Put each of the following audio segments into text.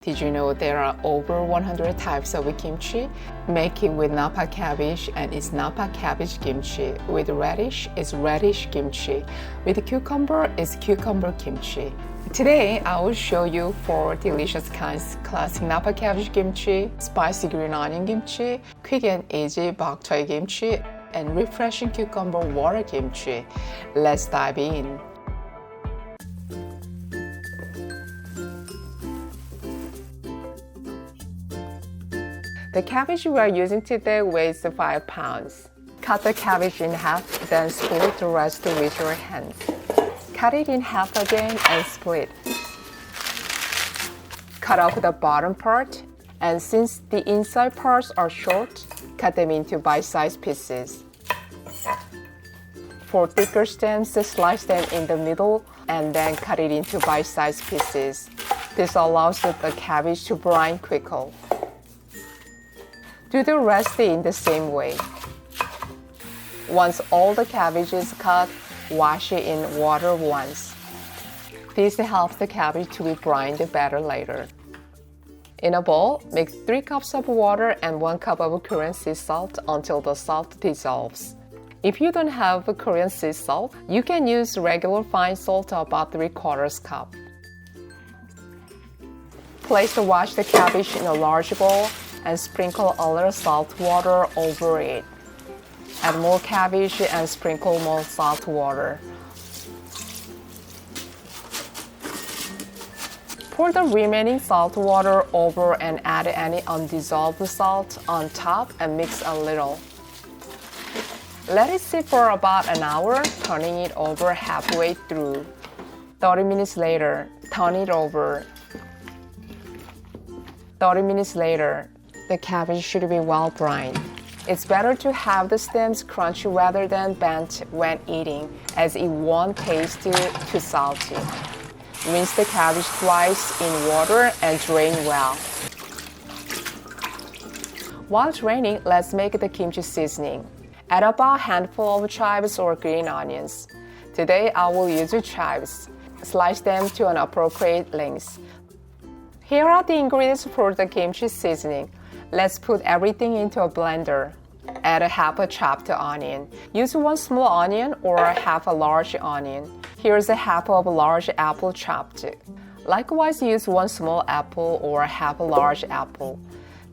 Did you know there are over 100 types of kimchi? Make it with Napa cabbage and it's Napa cabbage kimchi. With radish, it's radish kimchi. With cucumber, it's cucumber kimchi. Today, I will show you 4 delicious kinds: classic Napa cabbage kimchi, spicy green onion kimchi, quick and easy Bok Choy Kimchi, and refreshing cucumber water kimchi. Let's dive in. The cabbage we are using today weighs 5 pounds. Cut the cabbage in half, then split the rest with your hands. Cut it in half again and split. Cut off the bottom part, and since the inside parts are short, cut them into bite-sized pieces. For thicker stems, slice them in the middle and then cut it into bite-sized pieces. This allows the cabbage to brine quickly. Do the rest in the same way. Once all the cabbage is cut, wash it in water once. This helps the cabbage to be brined better later. In a bowl, mix 3 cups of water and 1 cup of Korean sea salt until the salt dissolves. If you don't have Korean sea salt, you can use regular fine salt about 3/4 cup. Place the washed cabbage in a large bowl and sprinkle a little salt water over it. Add more cabbage and sprinkle more salt water. Pour the remaining salt water over and add any undissolved salt on top and mix a little. Let it sit for about an hour, turning it over halfway through. 30 minutes later, turn it over. 30 minutes later, the cabbage should be well brined. It's better to have the stems crunchy rather than bent when eating, as it won't taste too salty. Rinse the cabbage twice in water and drain well. While draining, let's make the kimchi seasoning. Add about a handful of chives or green onions. Today, I will use chives. Slice them to an appropriate length. Here are the ingredients for the kimchi seasoning. Let's put everything into a blender. Add a half a chopped onion. Use 1 small onion or half a large onion. Here's a half of a large apple chopped. Likewise, use 1 small apple or half a large apple.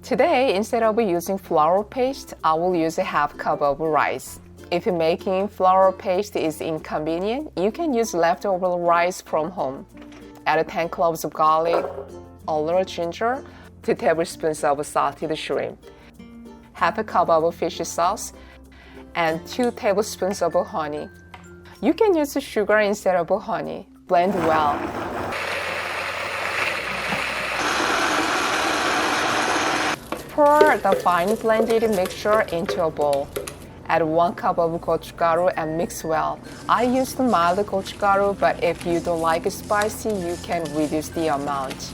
Today, instead of using flour paste, I will use a half cup of rice. If making flour paste is inconvenient, you can use leftover rice from home. Add 10 cloves of garlic, a little ginger, 2 tablespoons of salted shrimp, half a cup of fish sauce, and 2 tablespoons of honey. You can use sugar instead of honey. Blend well. Pour the fine blended mixture into a bowl. Add 1 cup of gochugaru and mix well. I used mild gochugaru, but if you don't like it spicy, you can reduce the amount.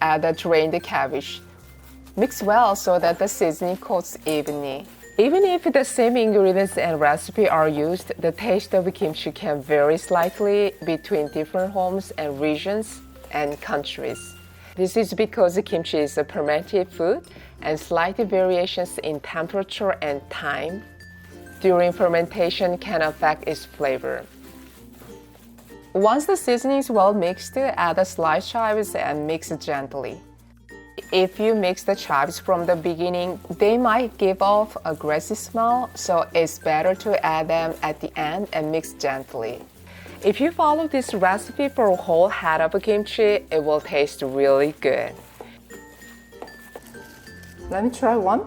Add the drained cabbage. Mix well so that the seasoning coats evenly. Even if the same ingredients and recipe are used, the taste of kimchi can vary slightly between different homes and regions and countries. This is because kimchi is a fermented food, and slight variations in temperature and time during fermentation can affect its flavor. Once the seasoning is well mixed, add the sliced chives and mix gently. If you mix the chives from the beginning, they might give off a grassy smell, so it's better to add them at the end and mix gently. If you follow this recipe for a whole head of kimchi, it will taste really good. Let me try one.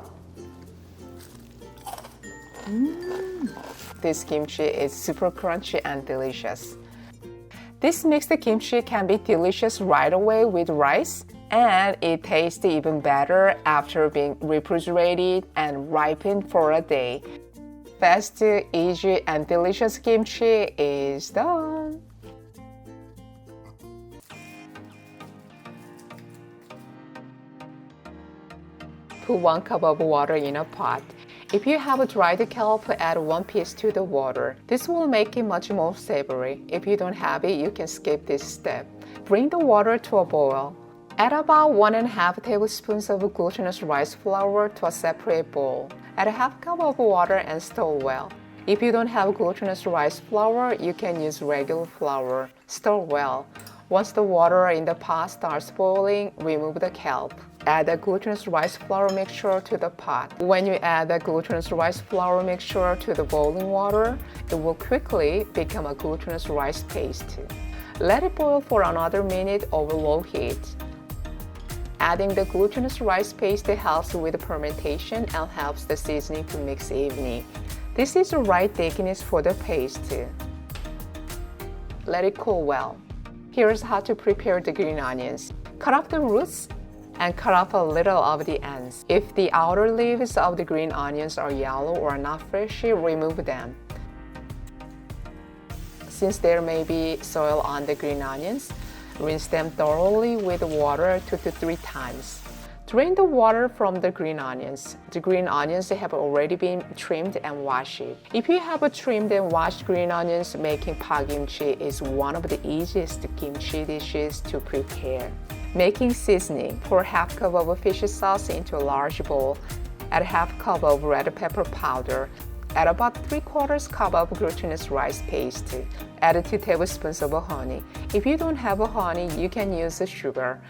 This kimchi is super crunchy and delicious. This mixed kimchi can be delicious right away with rice, and it tastes even better after being refrigerated and ripened for a day. Fast, easy, and delicious kimchi is done. Put 1 cup of water in a pot. If you have a dried kelp, add 1 piece to the water. This will make it much more savory. If you don't have it, you can skip this step. Bring the water to a boil. Add about 1.5 tablespoons of glutinous rice flour to a separate bowl. Add a half cup of water and stir well. If you don't have glutinous rice flour, you can use regular flour. Stir well. Once the water in the pot starts boiling, remove the kelp. Add the glutinous rice flour mixture to the pot. When you add the glutinous rice flour mixture to the boiling water, it will quickly become a glutinous rice paste. Let it boil for another minute over low heat. Adding the glutinous rice paste helps with fermentation and helps the seasoning to mix evenly. This is the right thickness for the paste. Let it cool well. Here's how to prepare the green onions. Cut off the roots and cut off a little of the ends. If the outer leaves of the green onions are yellow or not fresh, remove them. Since there may be soil on the green onions, rinse them thoroughly with water 2 to 3 times. Drain the water from the green onions. The green onions have already been trimmed and washed. If you have trimmed and washed green onions, making Bok Kimchi is one of the easiest kimchi dishes to prepare. Making seasoning. Pour half cup of fish sauce into a large bowl. Add half cup of red pepper powder. Add about 3/4 cup of glutinous rice paste. Add 2 tablespoons of honey. If you don't have honey, you can use sugar.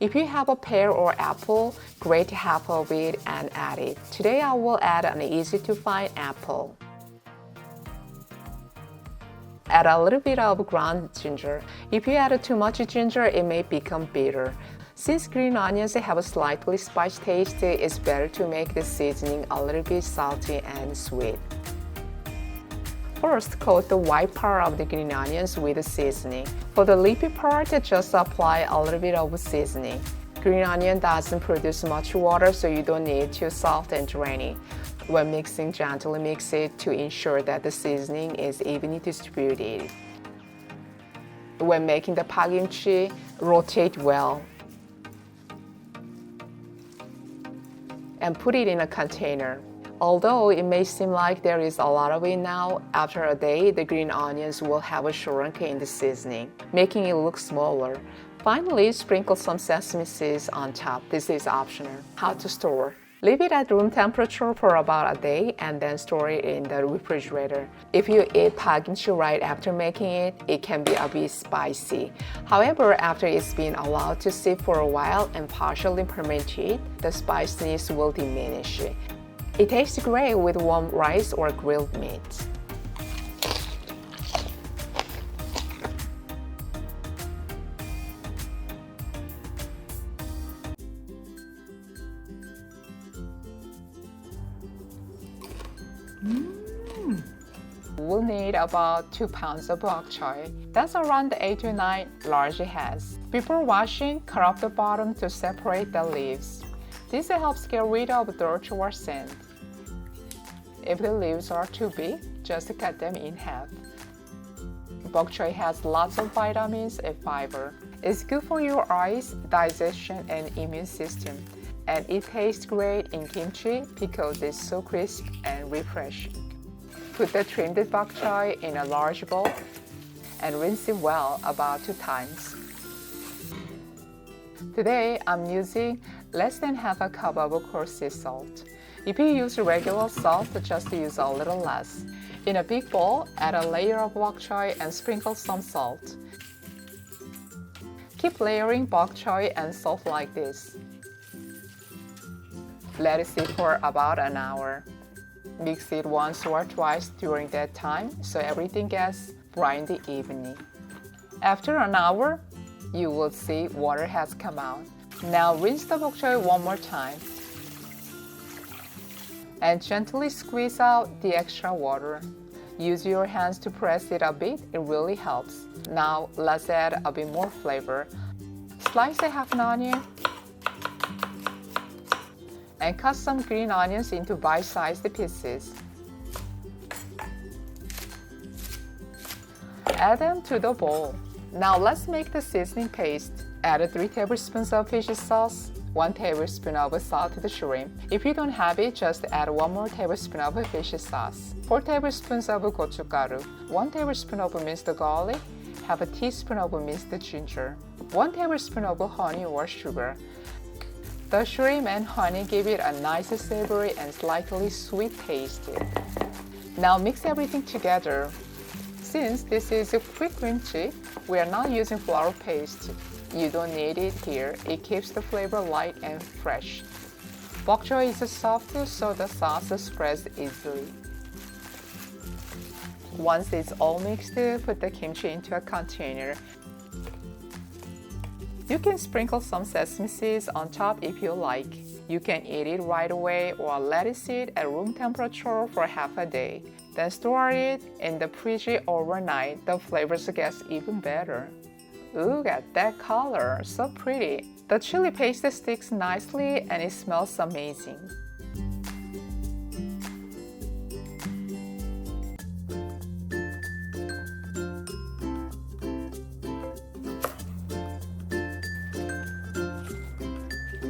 If you have a pear or apple, grate half of it and add it. Today I will add an easy-to-find apple. Add a little bit of ground ginger. If you add too much ginger, it may become bitter. Since green onions have a slightly spicy taste, it's better to make the seasoning a little bit salty and sweet. First, coat the white part of the green onions with the seasoning. For the leafy part, just apply a little bit of seasoning. Green onion doesn't produce much water, so you don't need to salt and drain it. When mixing, gently mix it to ensure that the seasoning is evenly distributed. When making the Bok Kimchi, rotate well and put it in a container. Although it may seem like there is a lot of it now, after a day, the green onions will have shrunk in the seasoning, making it look smaller. Finally, sprinkle some sesame seeds on top. This is optional. How to store. Leave it at room temperature for about a day and then store it in the refrigerator. If you eat Bok Kimchi right after making it, it can be a bit spicy. However, after it's been allowed to sit for a while and partially fermented, the spiciness will diminish. It tastes great with warm rice or grilled meat. We'll need about 2 pounds of bok choy. That's around 8 to 9 large heads. Before washing, cut off the bottom to separate the leaves. This helps get rid of dirt or sand. If the leaves are too big, just cut them in half. Bok choy has lots of vitamins and fiber. It's good for your eyes, digestion, and immune system. And it tastes great in kimchi because it's so crisp and refreshing. Put the trimmed bok choy in a large bowl and rinse it well about 2 times. Today, I'm using less than half a cup of coarse sea salt. If you use regular salt, just use a little less. In a big bowl, add a layer of bok choy and sprinkle some salt. Keep layering bok choy and salt like this. Let it sit for about an hour. Mix it once or twice during that time so everything gets briny evenly. After an hour, you will see water has come out. Now rinse the bok choy one more time and gently squeeze out the extra water. Use your hands to press it a bit, it really helps. Now let's add a bit more flavor. Slice a half an onion and cut some green onions into bite-sized pieces. Add them to the bowl. Now let's make the seasoning paste. Add 3 tablespoons of fish sauce, 1 tablespoon of salted shrimp. If you don't have it, just add 1 more tablespoon of fish sauce, 4 tablespoons of gochugaru, 1 tablespoon of minced garlic, half a teaspoon of minced ginger, 1 tablespoon of honey or sugar. The shrimp and honey give it a nice savory and slightly sweet taste. Now mix everything together. Since this is a quick kimchi, we are not using flour paste. You don't need it here. It keeps the flavor light and fresh. Bok choy is soft, so the sauce spreads easily. Once it's all mixed, put the kimchi into a container. You can sprinkle some sesame seeds on top if you like. You can eat it right away or let it sit at room temperature for half a day. Then store it in the fridge overnight. The flavors get even better. Look at that color, so pretty. The chili paste sticks nicely and it smells amazing.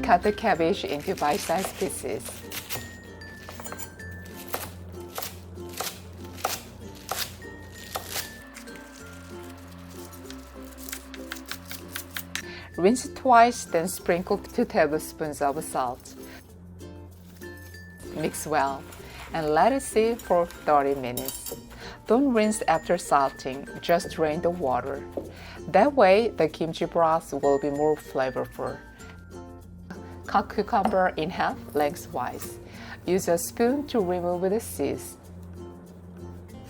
Cut the cabbage into bite-sized pieces. Rinse twice, then sprinkle 2 tablespoons of salt. Mix well and let it sit for 30 minutes. Don't rinse after salting, just drain the water. That way, the kimchi broth will be more flavorful. Cut cucumber in half lengthwise. Use a spoon to remove the seeds.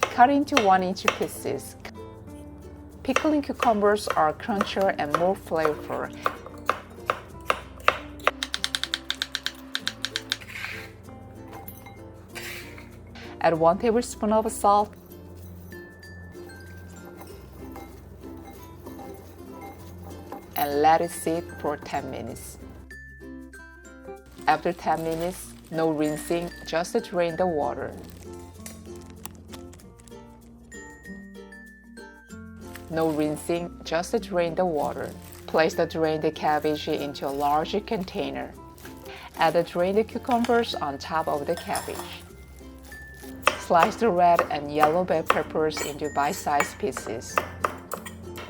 Cut into 1-inch pieces. Pickling cucumbers are crunchier and more flavorful. Add 1 tablespoon of salt. And let it sit for 10 minutes. After 10 minutes, no rinsing, just drain the water. No rinsing, just drain the water. Place the drained cabbage into a large container. Add the drained cucumbers on top of the cabbage. Slice the red and yellow bell peppers into bite-sized pieces.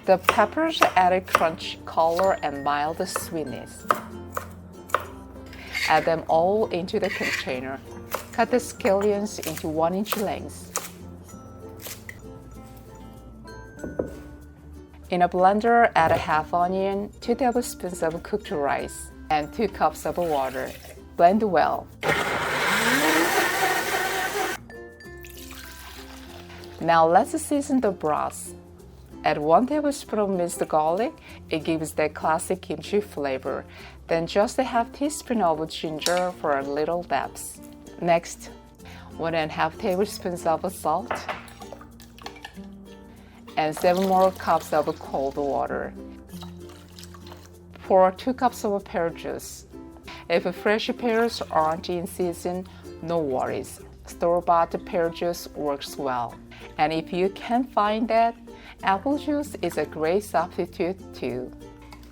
The peppers add a crunch, color, and mild sweetness. Add them all into the container. Cut the scallions into 1-inch lengths. In a blender, add a half onion, 2 tablespoons of cooked rice, and 2 cups of water. Blend well. Now let's season the broth. Add 1 tablespoon of minced garlic. It gives that classic kimchi flavor. Then just a half teaspoon of ginger for a little depth. Next, 1.5 tablespoons of salt and 7 more cups of cold water. Pour 2 cups of pear juice. If fresh pears aren't in season, no worries. Store-bought pear juice works well. And if you can't find that, apple juice is a great substitute too.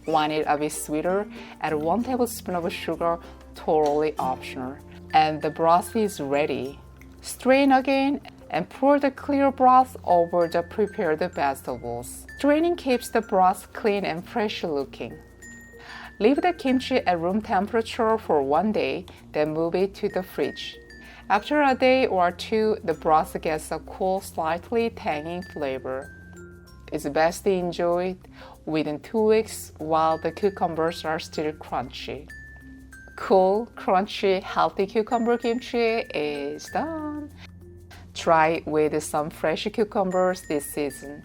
Want it a bit sweeter? Add 1 tablespoon of sugar, totally optional. And the broth is ready. Strain again and pour the clear broth over the prepared vegetables. Straining keeps the broth clean and fresh looking. Leave the kimchi at room temperature for 1 day, then move it to the fridge. After a day or 2, the broth gets a cool, slightly tangy flavor. It's best to enjoy it within 2 weeks while the cucumbers are still crunchy. Cool, crunchy, healthy cucumber kimchi is done. Try it with some fresh cucumbers this season.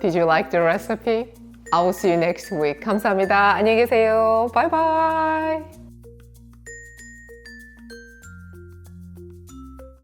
Did you like the recipe? I will see you next week. 감사합니다. 안녕히 계세요. Bye bye.